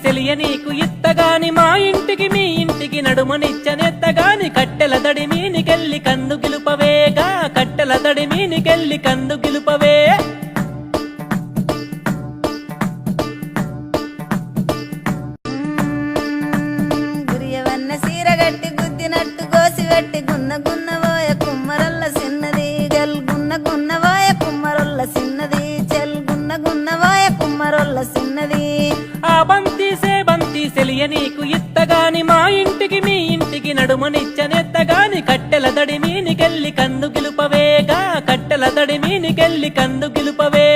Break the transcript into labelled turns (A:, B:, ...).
A: తెలియ నీకు ఇత్తగాని మా ఇంటికి మీ ఇంటికి నడుమనిచ్చనెత్తగాని కట్టెల దడి మీనికెళ్ళి కందు గిలుపవేగా కట్టెల దడి మీనికెళ్ళి కందు గిలుపవే
B: గురియవన్న సీరగట్టి గుద్దినట్టు గోసిగట్టి గున్న గున్నవోయ కుమ్మరొల్ల సిన్నది గల్ గున్న గున్నవోయ కుమ్మరొల్ల సిన్నది చెల్ గున్న గున్నవోయ కుమ్మరొల్ల సిన్నది
A: ఆ బంతి తెలియ నీకు ఇత్తగాని మా ఇంటికి మీ ఇంటికి నడుమనిచ్చనెత్తగాని కట్టెల దడి మీనికెళ్ళి కందు గిలుపవేగా కట్టెల దడి మీనికెళ్ళి కందు గిలుపవే